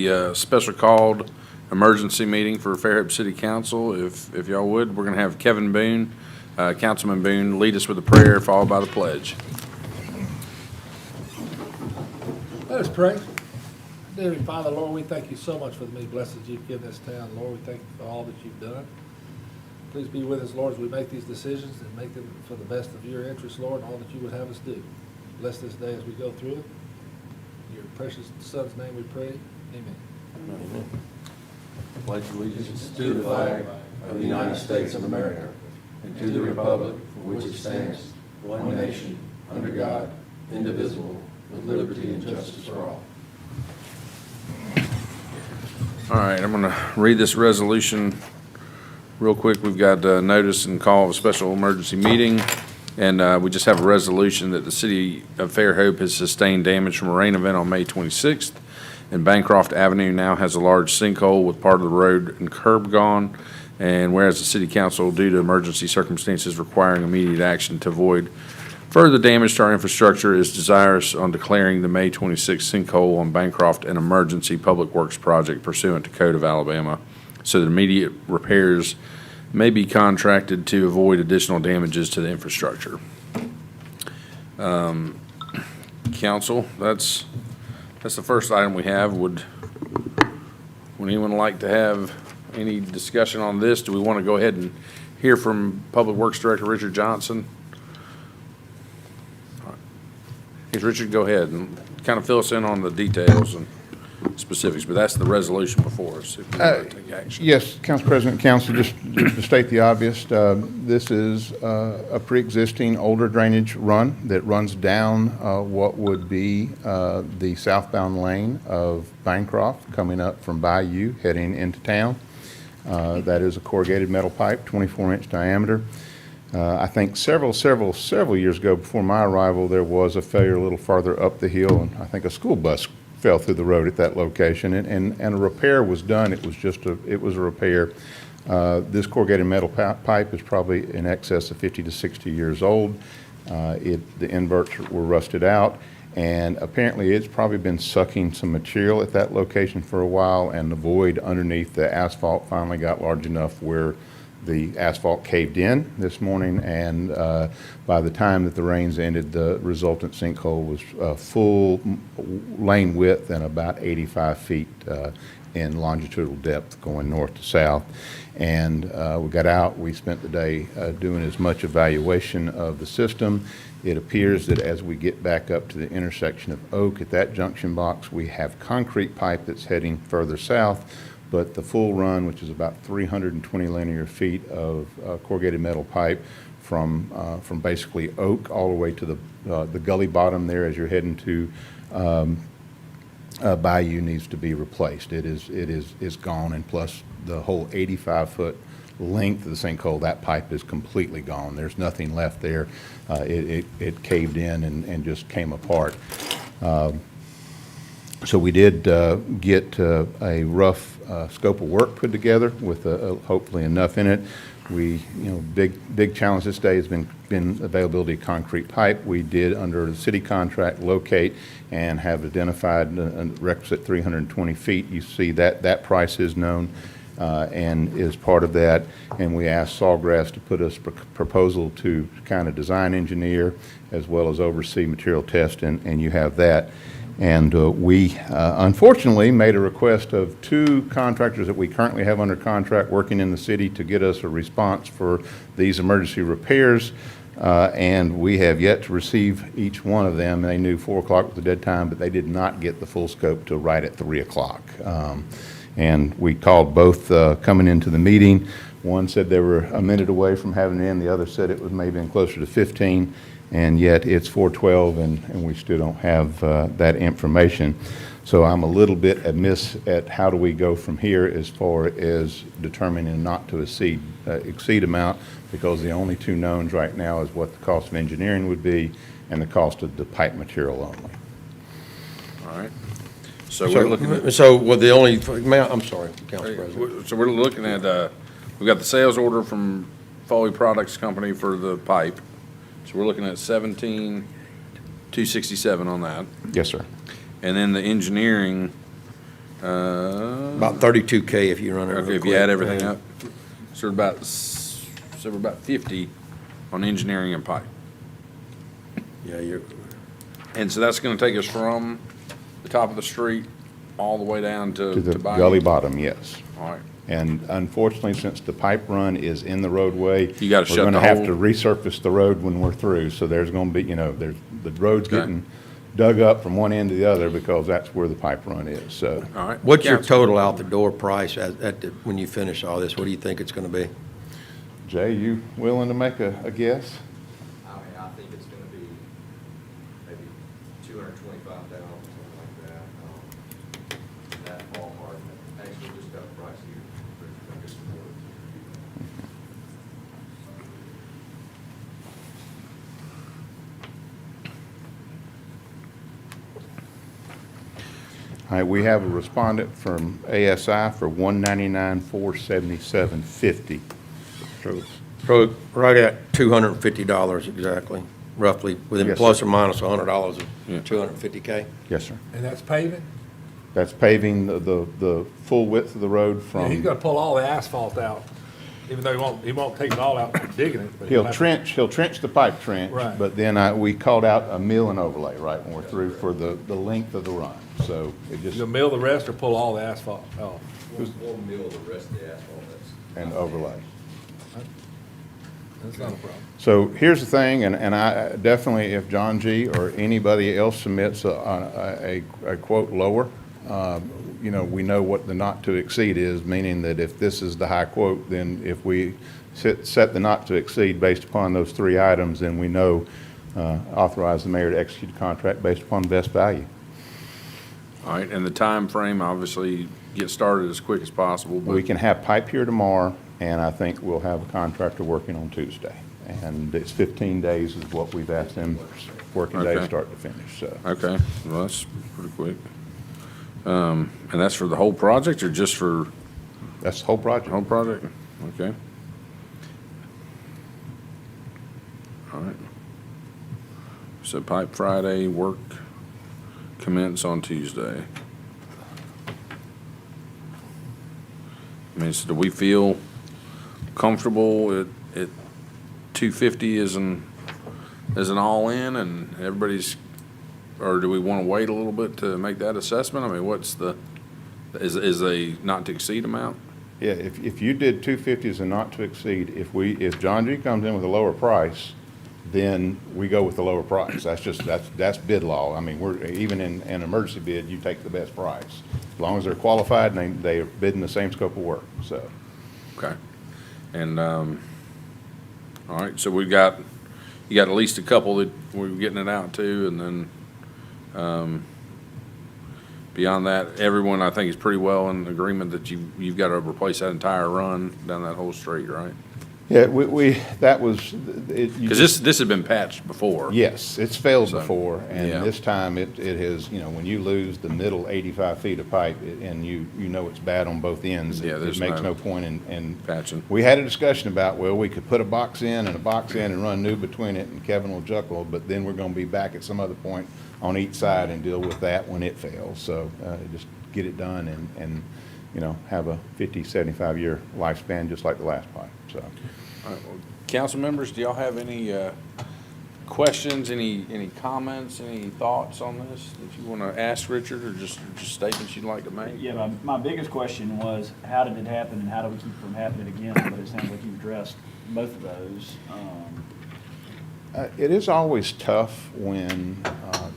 The special called emergency meeting for Fairhope City Council. If y'all would, we're going to have Kevin Boone, Councilman Boone, lead us with a prayer followed by the pledge. Let us pray. Dear Father, Lord, we thank you so much for the many blessings you've given this town. Lord, we thank you for all that you've done. Please be with us, Lord, as we make these decisions and make them for the best of your interest, Lord, and all that you would have us do. Bless this day as we go through it. In your precious Son's name we pray. Amen. Amen. Pledge allegiance to the flag of the United States of America and to the republic for which it stands, one nation, under God, indivisible, with liberty and justice for all. All right, I'm going to read this resolution real quick. We've got notice and call of a special emergency meeting, and we just have a resolution that the city of Fairhope has sustained damage from a rain event on May 26th, and Bancroft Avenue now has a large sinkhole with part of the road and curb gone, and whereas the city council, due to emergency circumstances requiring immediate action to avoid further damage to our infrastructure, is desirous on declaring the May 26th sinkhole on Bancroft an emergency public works project pursuant to Code of Alabama, so that immediate repairs may be contracted to avoid additional damages to the infrastructure. Council, that's the first item we have. Would anyone like to have any discussion on this? Do we want to go ahead and hear from Public Works Director Richard Johnson? Yes, Richard, go ahead and kind of fill us in on the details and specifics, but that's the resolution before us. If you want to take action. Yes, Council President, Council, just to state the obvious, this is a pre-existing older drainage run that runs down what would be the southbound lane of Bancroft coming up from Bayou heading into town. That is a corrugated metal pipe, 24-inch diameter. I think several years ago, before my arrival, there was a failure a little farther up the hill, and I think a school bus fell through the road at that location, and a repair was done. It was a repair. This corrugated metal pipe is probably in excess of 50 to 60 years old. The inverts were rusted out, and apparently it's probably been sucking some material at that location for a while, and the void underneath the asphalt finally got large enough where the asphalt caved in this morning, and by the time that the rains ended, the resultant sinkhole was full lane width and about 85 feet in longitudinal depth going north to south. And we got out, we spent the day doing as much evaluation of the system. It appears that as we get back up to the intersection of Oak at that junction box, we have concrete pipe that's heading further south, but the full run, which is about 320 linear feet of corrugated metal pipe from basically Oak all the way to the gully bottom there as you're heading to Bayou, needs to be replaced. It is gone, and plus the whole 85-foot length of the sinkhole, that pipe is completely gone. There's nothing left there. It caved in and just came apart. So we did get a rough scope of work put together with hopefully enough in it. Big challenge this day has been availability of concrete pipe. We did, under the city contract, locate and have identified a requisite 320 feet. You see that price is known and is part of that. And we asked Sawgrass to put us a proposal to kind of design engineer as well as oversee material test, and you have that. And we unfortunately made a request of two contractors that we currently have under contract working in the city to get us a response for these emergency repairs, and we have yet to receive each one of them. They knew 4 o'clock was the dead time, but they did not get the full scope till right at 3 o'clock. And we called both coming into the meeting. One said they were a minute away from having it in. The other said it was maybe in closer to 15. And yet it's 4:12, and we still don't have that information. So I'm a little bit amiss at how do we go from here as far as determining not to exceed amount, because the only two knowns right now is what the cost of engineering would be and the cost of the pipe material only. All right. So we're looking at, I'm sorry, Council President. so we're looking at, we've got the sales order from Foley Products Company for the pipe. So we're looking at $17,267 on that. Yes, sir. And then the engineering About 32K if you run it. Okay, real if you add quick. everything up. So we're about 50 on engineering and pipe. Yeah, you're, And so that's gonna take us from the top of the street all the way down To the Bayou? gully bottom, yes. All right, And unfortunately, since the pipe run is in the roadway. You gotta shut We're the gonna have whole- to resurface the road when we're through, so there's gonna be, the road's Okay. getting dug up from one end to the other because that's where the pipe run is, so. all right. what's your Council- total out the door price when you finish all this? What do you think it's gonna be? Jay, you willing to make a guess? I mean, I think it's gonna be maybe 225,000, something like that. That ballpark, actually just got the price here. I guess more. All right, we have a respondent from ASI for $199,477.50. So right at $250 exactly, roughly, within Yes, plus sir. or minus $100 Yeah. of 250K. Yes, sir. And that's paving? That's paving the full width of the road Yeah, he's from, gonna pull all the asphalt out, even though he won't take it all out from digging it. but he'll have to- trench the pipe trench. Right. But then we called out a mill and overlay, right, when we're through for the length of the run. So it You just, gonna mill the rest or pull all the asphalt off? We'll mill the rest of the asphalt, that's. and overlay. That's not a problem. So here's the thing, and I definitely, if John G. or anybody else submits a quote lower, we know what the not to exceed is, meaning that if this is the high quote, then if we set the not to exceed based upon those three items, then we know, authorize the mayor to execute a contract based upon best value. All right, and the time frame, obviously, get started as quick as possible, but. We can have pipe here tomorrow, and I think we'll have a contractor working on Tuesday. And it's 15 days is what we've asked them, working days, Okay. start to finish, so. Okay, well, that's pretty quick. And that's for the whole project or just for That's the whole the project. whole project? Okay. All right. So Pipe Friday, work commence on Tuesday. I mean, so do we feel comfortable at 250 as an all-in and everybody's, or do we want to wait a little bit to make that assessment? I mean, what's is a not to exceed amount? Yeah, if you did 250 as a not to exceed, if John G. comes in with a lower price, then we go with the lower price. That's bid law. I mean, even in an emergency bid, you take the best price. As long as they're qualified and they are bidding the same scope of work, so. Okay. And, all right, so you got at least a couple that we're getting it out to, and then, beyond that, everyone, I think, is pretty well in agreement that you've got to replace that entire run down that whole street, right? Yeah, that was. Because this had been patched before. Yes, it's failed So, before, and yeah. this time it has, when you lose the middle 85 feet of pipe, and you know it's bad on both ends, Yeah, it there's makes no no point in. patching. We had a discussion about, well, we could put a box in and a box in and run new between it, and Kevin will chuckle, but then we're gonna be back at some other point on each side and deal with that when it fails. So, just get it done and have a 50, 75-year lifespan, just like the last pipe, so. All right, well, council members, do y'all have any questions, any comments, any thoughts on this that you want to ask Richard, or just statements you'd like to make? Yeah, my biggest question was, how did it happen and how do we keep it from happening again? But it sounds like you've addressed both of those. It is always tough when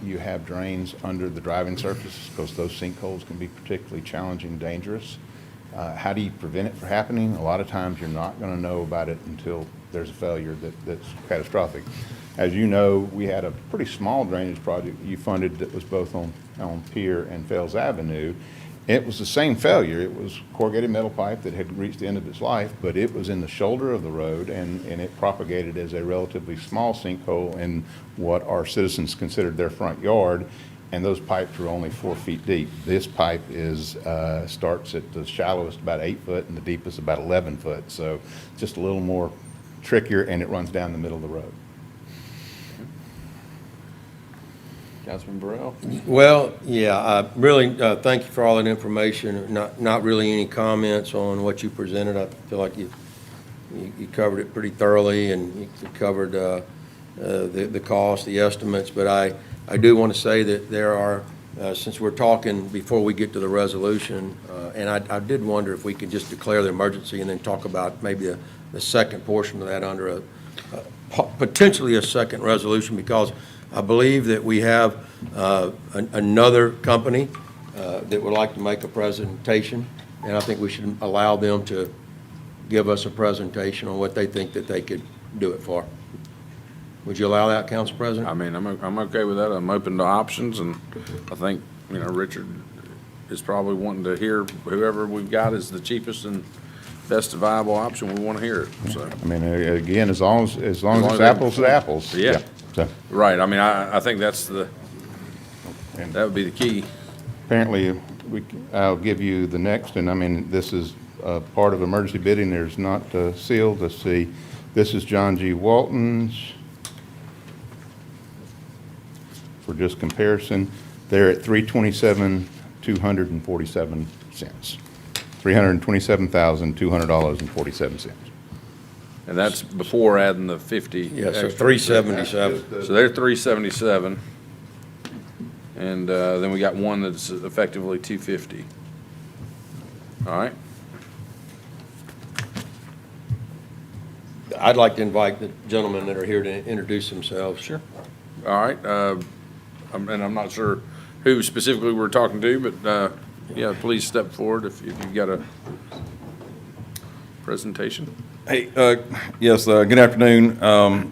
you have drains under the driving surface, because those sinkholes can be particularly challenging and dangerous. How do you prevent it from happening? A lot of times you're not going to know about it until there's a failure that's catastrophic. As you know, we had a pretty small drainage project you funded that was both on Pier and Fells Avenue. It was the same failure. It was corrugated metal pipe that had reached the end of its life, but it was in the shoulder of the road, and it propagated as a relatively small sinkhole in what our citizens considered their front yard, and those pipes were only 4 feet deep. This pipe starts at the shallowest about 8 foot and the deepest about 11 foot, so just a little more trickier, and it runs down the middle of the road. Councilman Burrell? Well, yeah, I really thank you for all that information. Not really any comments on what you presented. I feel like you covered it pretty thoroughly, and you covered the cost, the estimates. But I do want to say that there are, since we're talking before we get to the resolution, and I did wonder if we could just declare the emergency and then talk about maybe the second portion of that under potentially a second resolution, because I believe that we have another company that would like to make a presentation, and I think we should allow them to give us a presentation on what they think that they could do it for. Would you allow that, Council President? I mean, I'm okay with that. I'm open to options, and I think, Richard is probably wanting to hear whoever we've got is the cheapest and best viable option. We want to hear it, so. I mean, again, as long as it's as apples to apples. Yeah. So, Right, I mean, I think that's and that would be the key. apparently, I'll give you the next, and I mean, this is part of emergency bidding. There's not sealed. Let's see. This is John G. Walton's. For just comparison, they're at $327,247. $327,200.47. And that's before adding the 50. Yeah, so extra. 377. So they're 377. And then we got one that's effectively 250. All right, I'd like to invite the gentlemen that are here to introduce themselves. Sure. all right. And I'm not sure who specifically we're talking to, but yeah, please step forward if you've got a presentation. Hey, yes, good afternoon.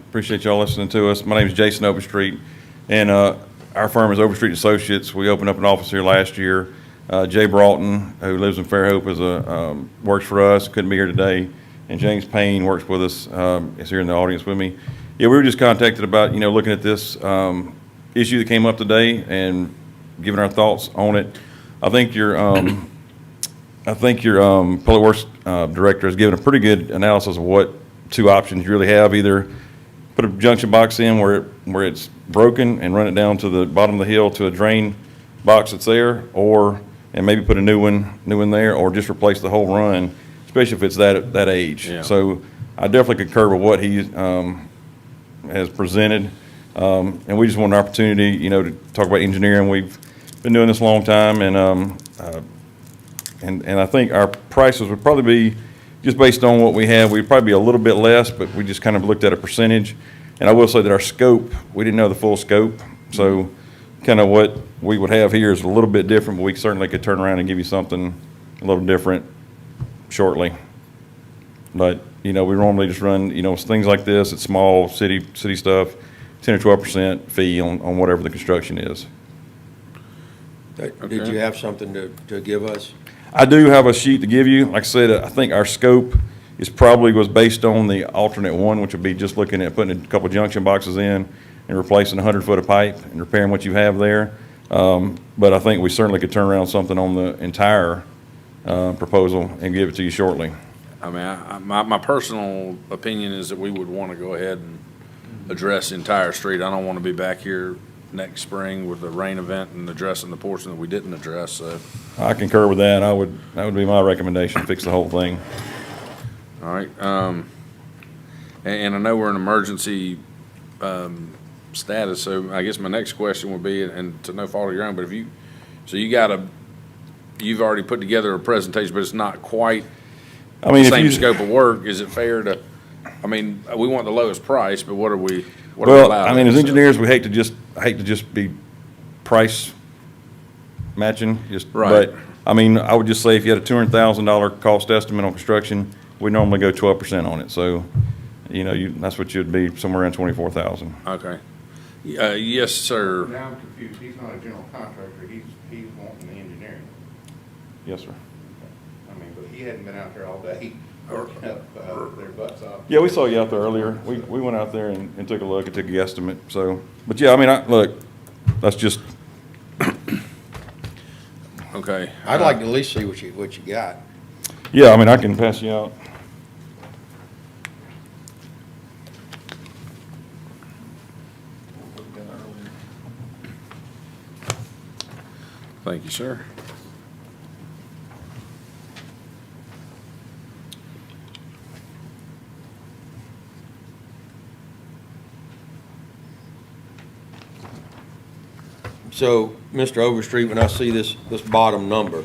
Appreciate y'all listening to us. My name is Jason Overstreet, and our firm is Overstreet Associates. We opened up an office here last year. Jay Broughton, who lives in Fairhope, works for us, couldn't be here today. And James Payne works with us, is here in the audience with me. Yeah, we were just contacted about, looking at this issue that came up today and giving our thoughts on it. I think your public works director has given a pretty good analysis of what two options you really have: either put a junction box in where it's broken and run it down to the bottom of the hill to a drain box that's there, and maybe put a new one there, or just replace the whole run, especially if it's that age. Yeah. So I definitely concur with what he has presented. And we just want an opportunity, to talk about engineering. We've been doing this a long time, and I think our prices would probably be, just based on what we have, we'd probably be a little bit less, but we just kind of looked at a percentage. And I will say that our scope, we didn't know the full scope, so kind of what we would have here is a little bit different, but we certainly could turn around and give you something a little different shortly. But, we normally just run, things like this, it's small city stuff, 10 or 12% fee on whatever the construction is. Did you have something to give us? I do have a sheet to give you. Like I said, I think our scope was based on the alternate one, which would be just looking at putting a couple junction boxes in and replacing 100 foot of pipe and repairing what you have there. But I think we certainly could turn around something on the entire proposal and give it to you shortly. I mean, my personal opinion is that we would want to go ahead and address the entire street. I don't want to be back here next spring with a rain event and addressing the portion that we didn't address, so. I concur with that. That would be my recommendation, fix the whole thing. All right, and I know we're in emergency status, so I guess my next question would be, and to no fault of your own, but you've already put together a presentation, but it's not quite the same scope of work. Is it fair to, we want the lowest price, but what are we allowed? As engineers, we hate to just be price matching, Right. But, I would just say if you had a $200,000 cost estimate on construction, we normally go 12% on it, so, that's what you'd be, somewhere around 24,000. Okay. Yes, sir. Now I'm confused. He's not a general contractor. He's wanting the engineering. Yes, sir. But he hadn't been out there all day working up their butts off. Yeah, we saw you out there earlier. We went out there and took a look and took a guesstimate, so, but yeah, look, that's just, Okay. I'd like to at least see what you got. yeah, I can pass you out. Thank you, sir. So, Mr. Overstreet, when I see this bottom number,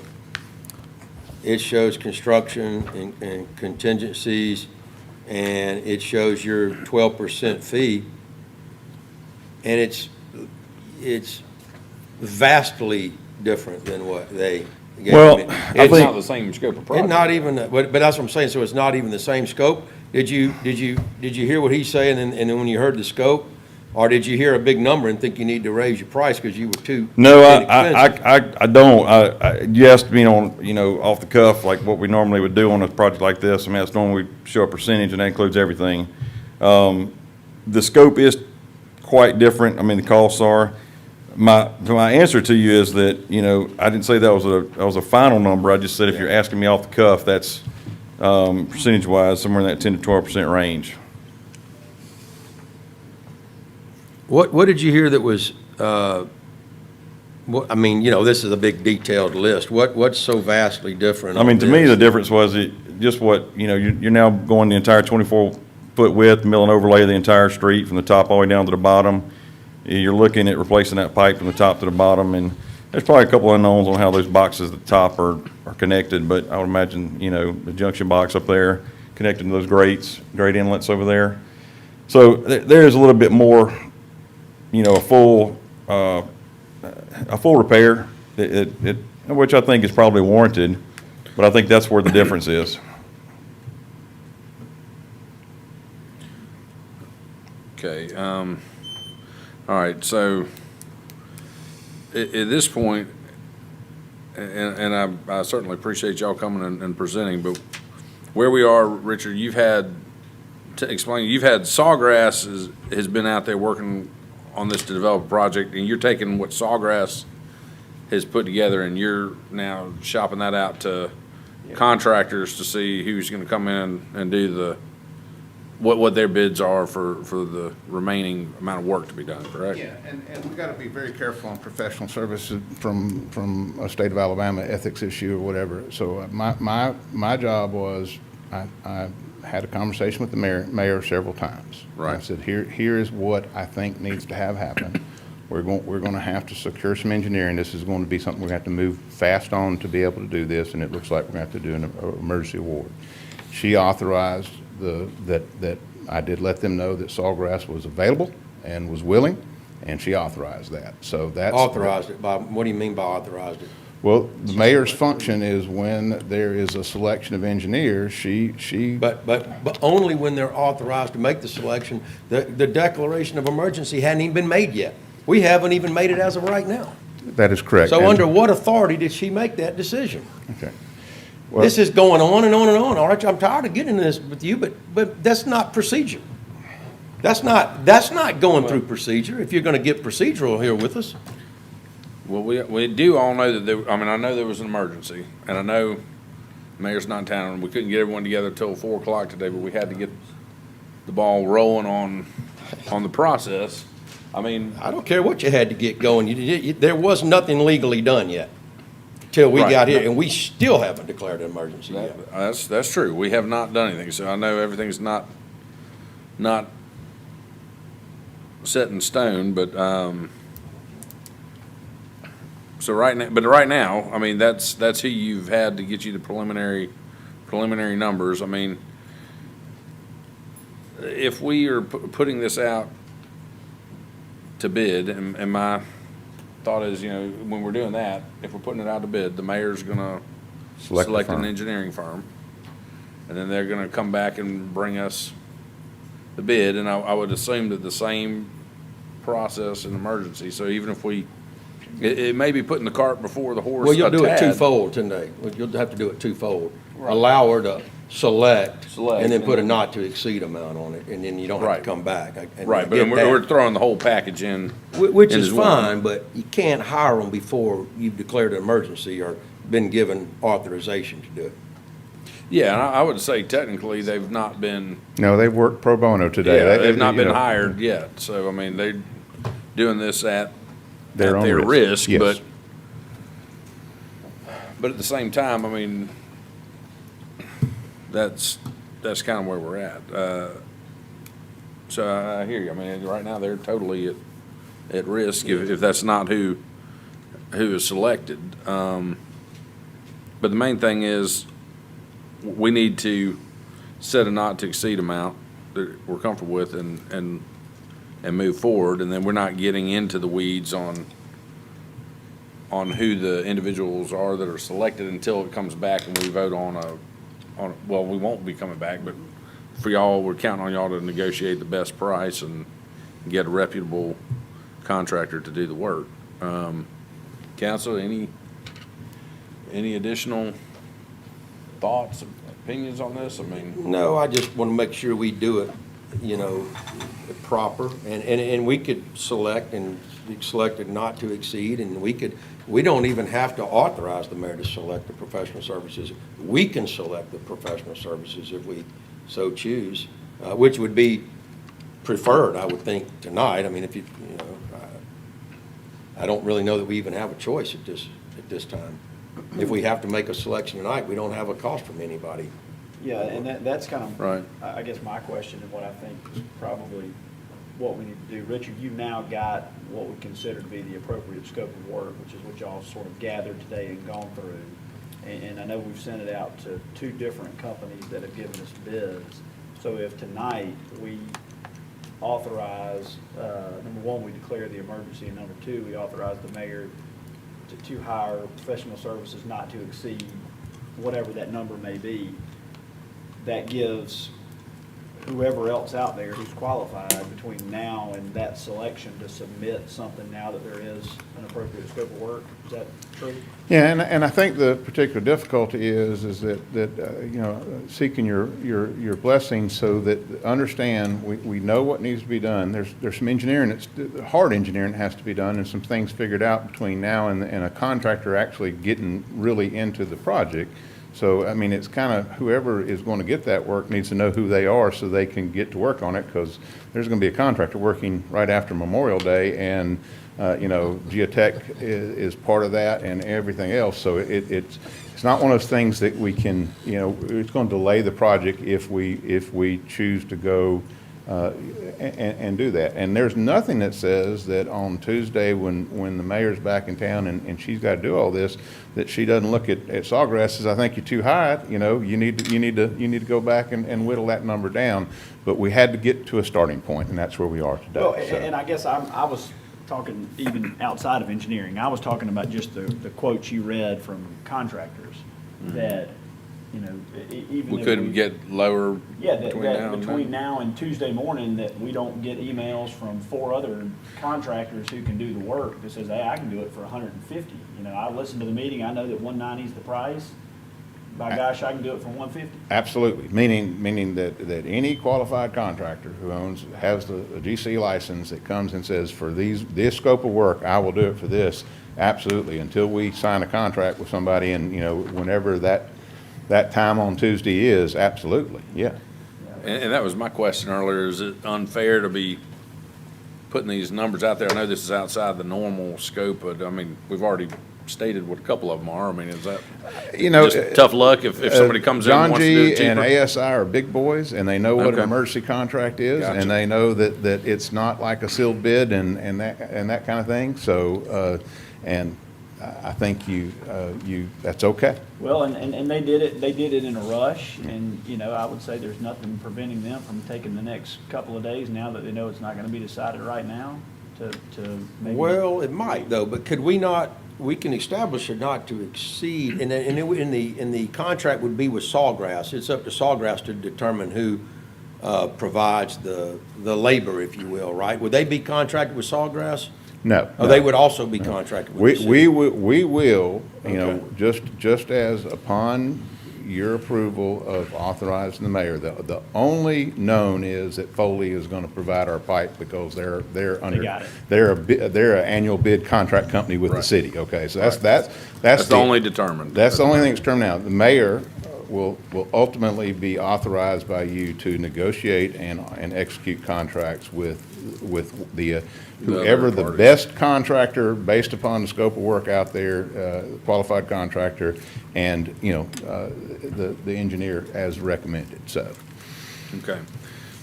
it shows construction and contingencies, and it shows your 12% fee, and it's vastly different than what they gave Well, me. I It's think- not the same scope of It's project. not even, but that's what I'm saying, so it's not even the same scope? Did you hear what he's saying, and then when you heard the scope? Or did you hear a big number and think you need to raise your price because you were too No, inexpensive? I don't. You asked me on, off the cuff, like what we normally would do on a project like this. I mean, that's normally we show a percentage and that includes everything. The scope is quite different. I mean, the costs are. My answer to you is that, I didn't say that was a final number. I just said if you're asking me off the cuff, that's, percentage-wise, somewhere in that 10 to 12% range. What did you hear that was, I mean, this is a big detailed list. What's so vastly different? I mean, on to me, this? the difference was just what, you're now going the entire 24-foot width, mill and overlay the entire street from the top all the way down to the bottom. You're looking at replacing that pipe from the top to the bottom, and there's probably a couple unknowns on how those boxes at the top are connected, but I would imagine, the junction box up there connected to those grate inlets over there. So there is a little bit more, a full repair, which I think is probably warranted, but I think that's where the difference is. Okay, all right, so at this point, and I certainly appreciate y'all coming and presenting, but where we are, Richard, you've had Sawgrass has been out there working on this to develop a project, and you're taking what Sawgrass has put together, and you're now shopping that out to contractors to see who's gonna come in and do what their bids are for the remaining amount of work to be done, correct? Yeah, and we've got to be very careful on professional services from a state of Alabama ethics issue or whatever. So my job was, I had a conversation with the mayor several times. Right. I said, here is what I think needs to happen. We're going to have to secure some engineering. This is going to be something we're going to have to move fast on to be able to do this, and it looks like we're going to have to do an emergency award. She authorized that I did let them know that Sawgrass was available and was willing, and she authorized that. So that's. Authorized it by, what do you mean by authorized it? Well, the mayor's function is when there is a selection of engineers, she. But only when they're authorized to make the selection. The declaration of emergency hadn't even been made yet. We haven't even made it as of right now. That is correct. So And- under what authority did she make that decision? Okay. Well- This is going on and on and on, all right? I'm tired of getting this with you, but that's not procedure. That's not going through procedure, if you're gonna get procedural here with us. Well, we do all know that I know there was an emergency, and I know the mayor's not in town, and we couldn't get everyone together till 4 o'clock today, but we had to get the ball rolling on the process. I mean, I don't care what you had to get going, there was nothing legally done yet, till we Right. got here, and we still haven't declared an emergency yet. that's true. We have not done anything, so I know everything's not set in stone, but, so right now, I mean, that's who you've had to get you the preliminary numbers. I mean, if we are putting this out to bid, and my thought is, when we're doing that, if we're putting it out to bid, the mayor's gonna Select the select an firm. engineering firm, and then they're gonna come back and bring us the bid, and I would assume that the same process in emergency, so even if it may be putting the cart before the horse Well, you'll a do it tad. twofold tonight. You'll have to do it twofold. Allow her to select, and then put a not to exceed amount on it, and then you don't have Right. to come back. And I Right, but get we're that. throwing the whole package in. Which in is as one. fine, but you can't hire them before you've declared an emergency or been given authorization to do it. Yeah, and I would say technically they've not been, No, they've worked pro bono today. yeah, They- they've not you been know, hired yet, so I mean, they're doing this at Their own their risk. risk, Yes. but But at the same time, I mean, that's kind of where we're at. So I hear you. I mean, right now, they're totally at risk if that's not who is selected. But the main thing is, we need to set a not to exceed amount that we're comfortable with and move forward, and then we're not getting into the weeds on who the individuals are that are selected until it comes back and we vote well, we won't be coming back, but for y'all, we're counting on y'all to negotiate the best price and get a reputable contractor to do the work. Council, any additional thoughts, opinions on this? I mean, No, I just want to make sure we do it, proper, and we could select and select it not to exceed, and we don't even have to authorize the mayor to select the professional services. We can select the professional services if we so choose, which would be preferred, I would think, tonight. I mean, I don't really know that we even have a choice at this time. If we have to make a selection tonight, we don't have a cost from anybody. Yeah, and that's kind of, Right. I guess my question and what I think is probably what we need to do. Richard, you've now got what we consider to be the appropriate scope of work, which is what y'all sort of gathered today and gone through. And I know we've sent it out to 2 different companies that have given us bids. So if tonight we authorize, number 1, we declare the emergency, and number 2, we authorize the mayor to hire professional services not to exceed whatever that number may be, that gives whoever else out there who's qualified between now and that selection to submit something now that there is an appropriate scope of work. Is that true? Yeah, and I think the particular difficulty is that seeking your blessing so that understand we know what needs to be done. There's some engineering, hard engineering has to be done, and some things figured out between now and a contractor actually getting really into the project. So, I mean, it's kind of whoever is going to get that work needs to know who they are so they can get to work on it, because there's going to be a contractor working right after Memorial Day, and, geotech is part of that and everything else. So it's not one of those things that we can, it's going to delay the project if we choose to go and do that. And there's nothing that says that on Tuesday when the mayor's back in town and she's got to do all this, that she doesn't look at Sawgrass says, I think you're too high, you need to go back and whittle that number down. But we had to get to a starting point, and that's where we are today. Well, So- and I guess I was talking even outside of engineering. I was talking about just the quotes you read from contractors that, even we if couldn't get lower Yeah, between that now and between then. now and Tuesday morning, that we don't get emails from 4 other contractors who can do the work that says, hey, I can do it for 150. I listened to the meeting, I know that 190 is the price. By gosh, I can do it for 150. Absolutely, meaning that any qualified contractor who has the GC license that comes and says, for this scope of work, I will do it for this, absolutely, until we sign a contract with somebody, and, whenever that time on Tuesday is, absolutely, yeah. And that was my question earlier, is it unfair to be putting these numbers out there? I know this is outside the normal scope, but, I mean, we've already stated what a couple of them are. I mean, is that just tough luck if somebody comes in and wants to do it John G. and cheaper? ASI are big boys, and they know what an Okay. emergency contract is, Gotcha. and they know that it's not like a sealed bid and that kind of thing. So, and I think that's okay. Well, and they did it in a rush, and, I would say there's nothing preventing them from taking the next couple of days now that they know it's not going to be decided right now to maybe. Well, it might though, but could we not, we can establish a not to exceed, and in the contract would be with Sawgrass. It's up to Sawgrass to determine who provides the labor, if you will, right? Would they be contracted with Sawgrass? No. Or they would also be contracted with the We city? will, Okay. just as upon your approval of authorizing the mayor, the only known is that Foley is going to provide our pipe because they're under. got it. They're an annual bid contract company with the Right. city, okay? So that's That's the only determined. That's the only thing that's determined now. The mayor will ultimately be authorized by you to negotiate and execute contracts with with the, other whoever the parties. best contractor, based upon the scope of work out there, qualified contractor, and, you know, the engineer as recommended, so. Okay,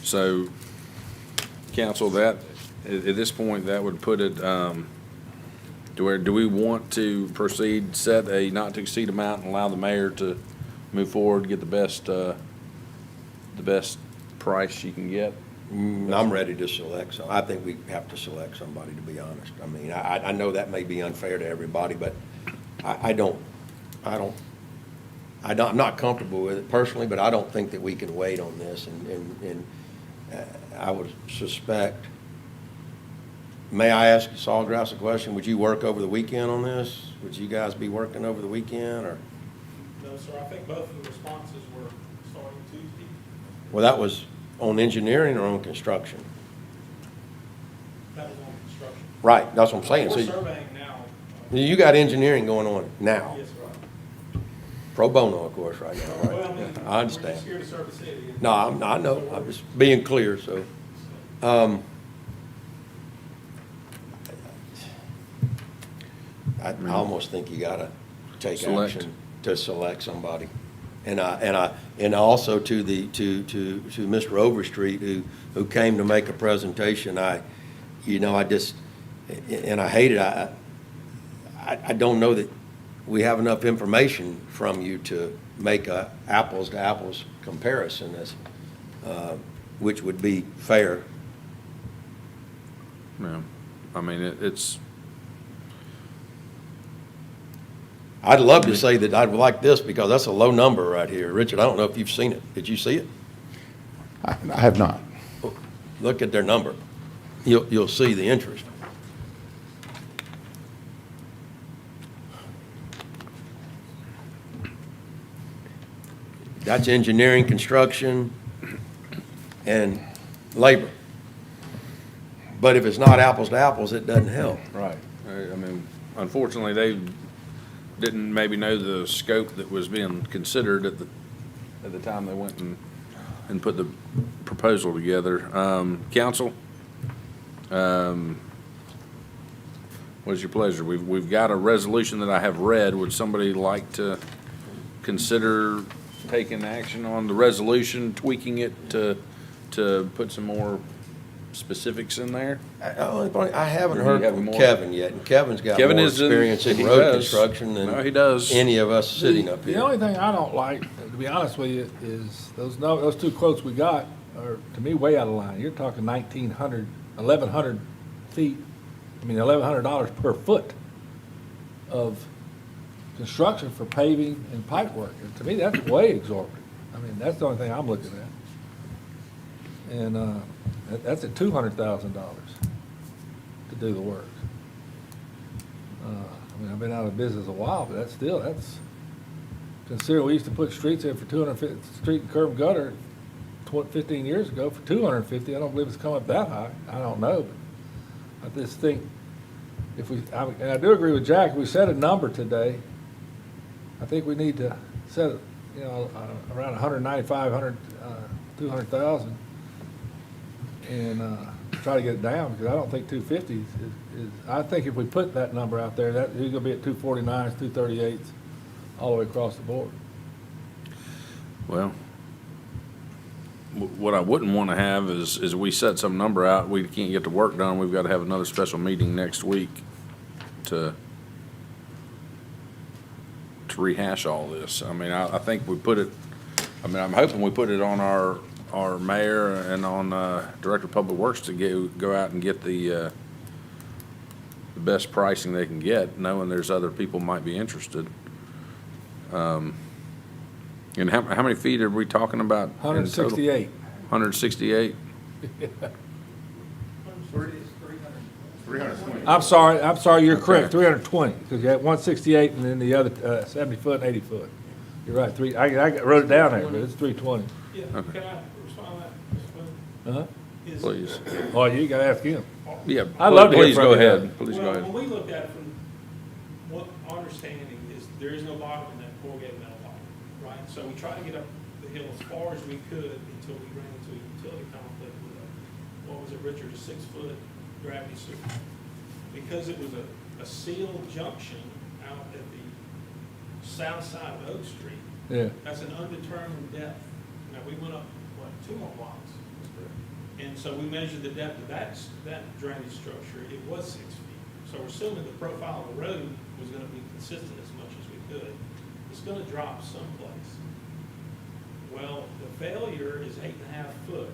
so, council, that, at this point, that would put it, do we want to proceed, set a not-to-exceed amount and allow the mayor to move forward, get the best price she can get? I'm ready to select, so I think we have to select somebody, to be honest. I mean, I know that may be unfair to everybody, but I'm not comfortable with it personally, but I don't think that we can wait on this, and I would suspect, may I ask Sawgrass a question? Would you work over the weekend on this? Would you guys be working over the weekend, or? No, sir, I think both of the responses were starting Tuesday. Well, that was on engineering or on construction? That was on construction. Right, that's what I'm saying. We're So surveying now. you got engineering going on now, Yes, sir. pro bono, of course, right now, Well, I right? mean, I understand. we're just here to serve the city. No, I know, I'm just being clear, so. I almost think you gotta take Select. action to select somebody. And also to Mr. Overstreet, who came to make a presentation, I just, and I hate it, I don't know that we have enough information from you to make a apples to apples comparison as, which would be fair. No, I mean, it's, I'd love to say that I'd like this because that's a low number right here. Richard, I don't know if you've seen it. Did you see it? I have not. Look at their number. You'll see the interest. That's engineering, construction, and labor. But if it's not apples to apples, it doesn't help. right. I mean, unfortunately, they didn't maybe know the scope that was being considered at the time they went and put the proposal together. Council, what is your pleasure? We've got a resolution that I have read. Would somebody like to consider taking action on the resolution, tweaking it to put some more specifics in there? I haven't Or heard you have from more? Kevin yet, and Kevin's got Kevin more is in- experience in he road does. construction No, he than does. any of us sitting up The here. only thing I don't like, to be honest with you, is those two quotes we got are, to me, way out of line. You're talking 1,100 feet, $1,100 per foot of construction for paving and pipe work. And to me, that's way exorbitant. I mean, that's the only thing I'm looking at. And that's at $200,000 to do the work. I've been out of business a while, but that's, consider we used to put streets in for 250, street and curb and gutter 15 years ago for 250. I don't believe it's come up that high. I don't know, but I just think and I do agree with Jack, if we set a number today, I think we need to set it, around 195, 200,000 and try to get it down, because I don't think 250 is, I think if we put that number out there, that he's gonna be at 249s, 238s, all the way across the board. Well, what I wouldn't want to have is we set some number out, we can't get the work done, we've got to have another special meeting next week to rehash all this. I mean, I think we put it, I'm hoping we put it on our mayor and on Director of Public Works to go out and get the best pricing they can get, knowing there's other people might be interested. And how many feet are we talking about? in total? 168. 168? I'm sorry, you're correct, 320, because you had 168 and then the other 70 foot and 80 foot. You're right, I wrote it down there, but it's 320. Yeah, can I respond to that, Mr. President? Uh-huh. Is- Please. Oh, you gotta ask him. Yeah. I'd love to hear Please from go you. ahead. Please go Well, ahead. when we look at it from what our understanding is, there is no bottom in that corrugated metal pipe, right? So we try to get up the hill as far as we could until we ran into a utility conflict with what was it, Richard, a 6-foot gravity sewer. Because it was a sealed junction out at the south side of Oak Street, Yeah. that's an undetermined depth. Now, we went up, what, 2 more blocks? And so we measured the depth of that drainage structure, it was 6 feet. So we're assuming the profile of the road was gonna be consistent as much as we could. It's gonna drop someplace. Well, the failure is 8.5 foot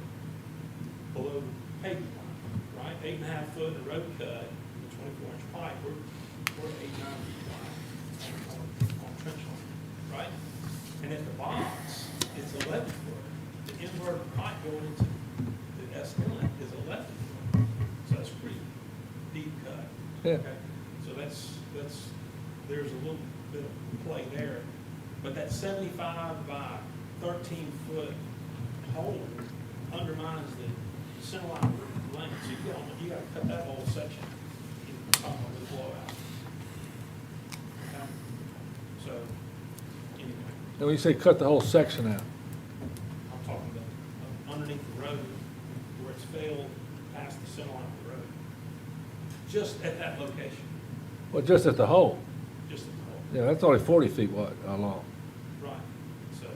below the pavement line, right? 8.5 foot in the road cut, the 24-inch pipe, we're 8, 9 feet wide on trench line, right? And at the box, it's 11 foot. The inverted pipe going into the S inlet is 11 foot. So that's pretty deep cut. Yeah. Okay? So that's, there's a little bit of play there. But that 75 by 13-foot hole undermines the center line length. So you gotta cut that whole section in top of the blowout. Okay? So, anyway, And when you say cut the whole section out, I'm talking about underneath the road where it's failed past the center line of the road. Just at that location, well, just at the hole. just at the hole. Yeah, that's only 40 feet wide, long. Right, so,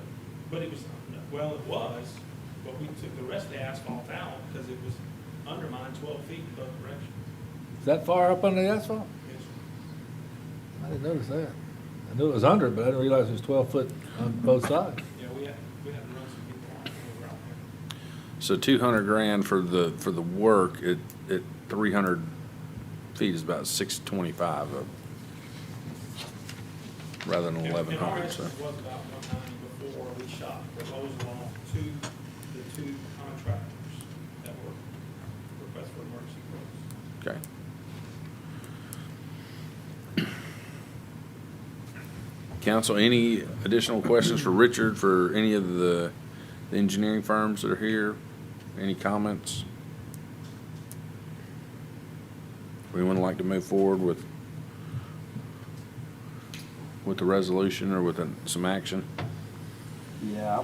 but it was, well, it was, but we took the rest of the asphalt out because it was undermined 12 feet in both directions. Is that far up under the asphalt? Yes. I didn't notice that. I knew it was under, but I didn't realize it was 12 foot on both sides. Yeah, we had to run some people out when we were out there. So 200 grand for the work, at 300 feet is about 625 rather than And our 1,100, so. estimate was about 190 before we shot proposal off to the 2 contractors that were requests for emergency quotes. Okay. Council, any additional questions for Richard, for any of the engineering firms that are here? Any comments? Anyone like to move forward with the resolution or with some action? Yeah,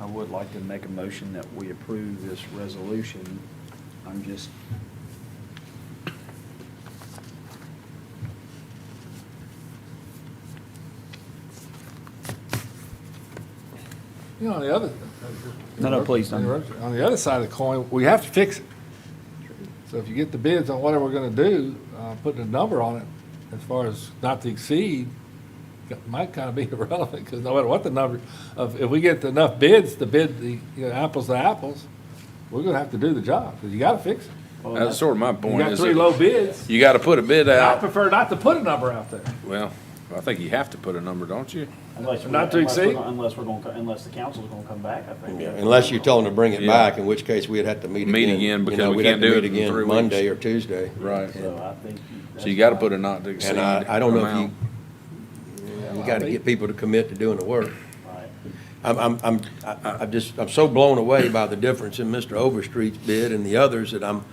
I would like to make a motion that we approve this resolution. I'm just, You know, on the other. No, please don't. On the other side of the coin, we have to fix it. So if you get the bids on whatever we're gonna do, putting a number on it, as far as not to exceed, might kind of be irrelevant, because no matter what the number of, if we get enough bids to bid the, apples to apples, we're gonna have to do the job, because you gotta fix it. well, That's sort of my You point. got Is 3 that low bids. you gotta put a bid I out. prefer not to put a number out there. Well, I think you have to put a number, don't you? unless Not to exceed? Unless unless the council's gonna come back, I think. Yeah, unless you told them to bring it Yeah. back, in which case we'd have to meet again. Meet again, You because know, we we'd have can't to do meet it in again 3 weeks. Monday or Tuesday. Right. So I think. So you gotta put a not to exceed And I don't know if amount. you gotta get people to commit to doing the work. Right. I'm so blown away by the difference in Mr. Overstreet's bid and the others that I'm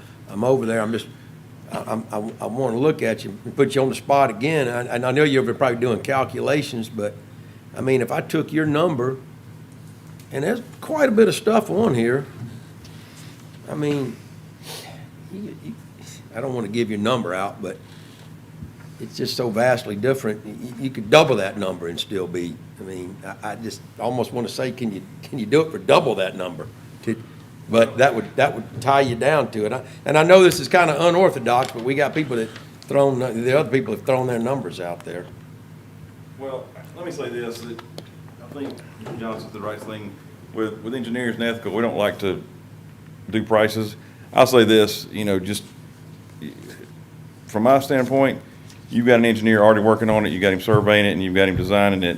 over there, I wanna look at you and put you on the spot again, and I know you're probably doing calculations, but, I mean, if I took your number, and there's quite a bit of stuff on here, I mean, I don't wanna give your number out, but it's just so vastly different. You could double that number and still be, I mean, I just almost want to say, can you do it for double that number? But that would tie you down to it. And I know this is kind of unorthodox, but we got people the other people have thrown their numbers out there. Well, let me say this, that I think John said the right thing. With engineers and ethical, we don't like to do prices. I'll say this, just from my standpoint, you've got an engineer already working on it, you got him surveying it, and you've got him designing it.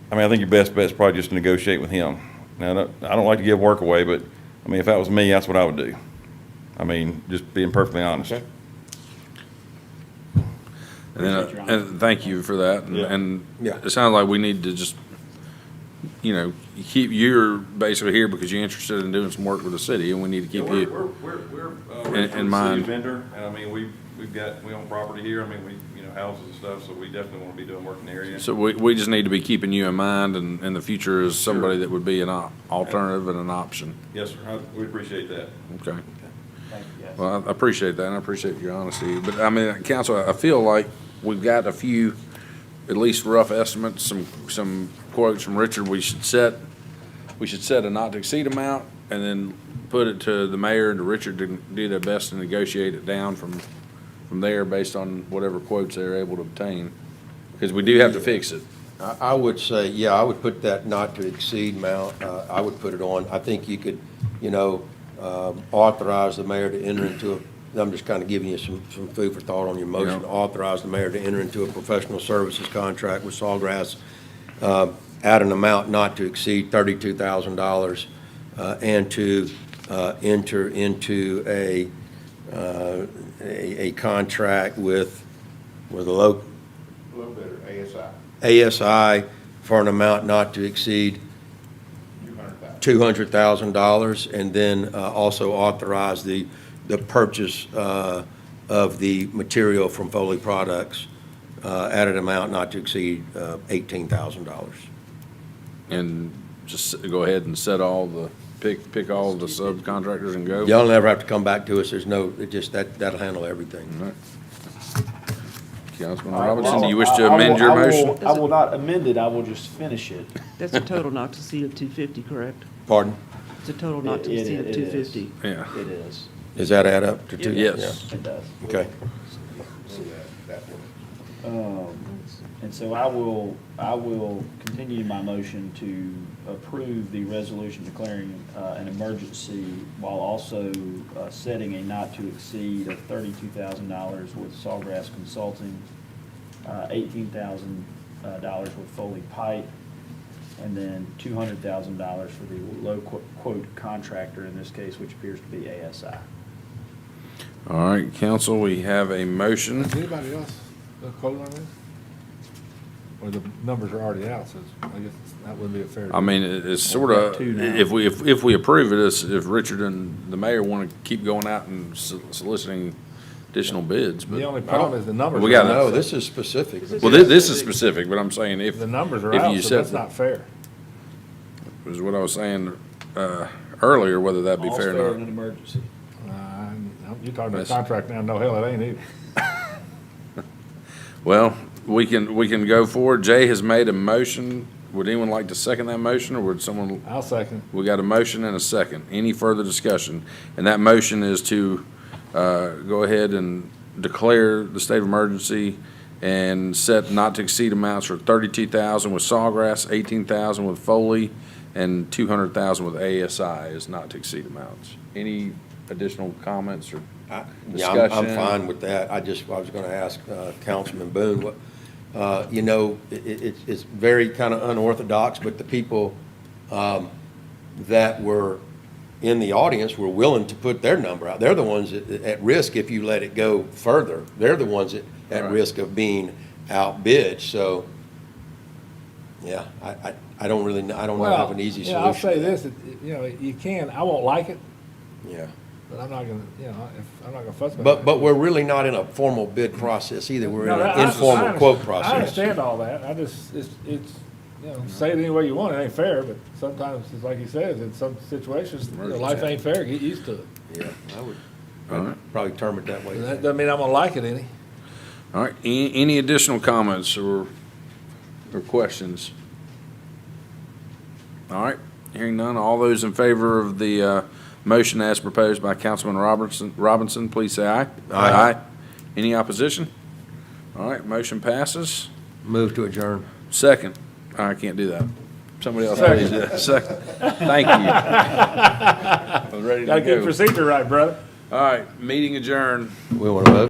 I mean, I think your best bet is probably just to negotiate with him. Now, I don't like to give work away, but, I mean, if that was me, that's what I would do. I mean, just being perfectly honest. Okay. And then, Appreciate your honesty. and thank you for that. Yeah. And Yeah. it sounds like we need to just, keep you basically here because you're interested in doing some work with the city, and we need to keep you. We're in mind. vendor, and I mean, we own property here, I mean, houses and stuff, so we definitely want to be doing work in the area. So we just need to be keeping you in mind and in the future as somebody that would be an alternative and an option. Yes, sir, we appreciate that. Okay. Thank you, guys. Well, I appreciate that, and I appreciate your honesty. But, I mean, council, I feel like we've got a few, at least rough estimates, some quotes from Richard. We should set a not-to-exceed amount, and then put it to the mayor and to Richard to do their best to negotiate it down from there based on whatever quotes they're able to obtain. Because we do have to fix it. I would say, yeah, I would put that not to exceed amount, I would put it on. I think you could, authorize the mayor to enter into I'm just kind of giving you some food for thought on your motion. Yeah. Authorize the mayor to enter into a professional services contract with Sawgrass at an amount not to exceed $32,000, and to enter into a contract with a local little bit, ASI for an amount not to exceed $200,000, and then also authorize the purchase of the material from Foley Products at an amount not to exceed $18,000. And just go ahead and set all the, pick all the subcontractors and go. Y'all never have to come back to us. There's no, that'll handle everything. All right. Councilman All right, Robinson, well, do you wish to I will- amend your I will- motion? I will not amend it, I will just finish it. That's a total not to exceed of 250, correct? Pardon? It's a total not to It- exceed it of is. 250. Yeah. It is, Does that add up to two? Yes. it does. Yeah. Okay. And so I will continue my motion to approve the resolution declaring an emergency while also setting a not to exceed of $32,000 with Sawgrass Consulting, $18,000 with Foley Pipe, and then $200,000 for the low quote contractor in this case, which appears to be ASI. All right, council, we have a motion. Does anybody else quote on this? Or the numbers are already out, so I guess that wouldn't be a fair. I mean, it's sort We've of, got two now. if we approve it, it's if Richard and the mayor want to keep going out and soliciting additional bids, but. The only problem is the numbers. We are got out. No, this is specific. Well, this is specific, but I'm saying if. The numbers are if out, you so set that's not fair. Was what I was saying, earlier, whether that'd be All's fair fair or in not. an emergency. You're talking about That's- contract now, no, hell, it ain't either. Well, we can go forward. Jay has made a motion. Would anyone like to second that motion, or would someone? I'll second. We got a motion and a second. Any further discussion? And that motion is to go ahead and declare the state of emergency and set not to exceed amounts for $32,000 with Sawgrass, $18,000 with Foley, and $200,000 with ASI as not to exceed amounts. Any additional comments or Yeah, discussion? I'm fine with that. I was going to ask Councilman Boone, it's very kind of unorthodox, but the people that were in the audience were willing to put their number out. They're the ones at risk if you let it go further. They're the ones at Right. risk of being outbid. So, yeah, I don't really, I don't Well, have an easy solution. I'll say to that. this, you can, I won't like it, Yeah. but I'm not gonna, I'm not gonna fuss about it. But we're really not in a formal bid process either. We're in No, an informal quote I process. understand all that, it's, say it any way you want, it ain't fair, but sometimes, it's like he says, in some situations, life ain't fair, get used to it. Yeah, I would All right. probably term it that way. And that doesn't mean I'm gonna like it any. All right, any additional comments or questions? All right, hearing none, all those in favor of the motion as proposed by Councilman Robinson, please say aye. Aye. Any opposition? All right, motion passes. Move to adjourn. Second, I can't do that. Somebody else please do that. Second, thank you. I was ready to Gotta get the go. procedure right, brother. All right, meeting adjourned. We want to vote?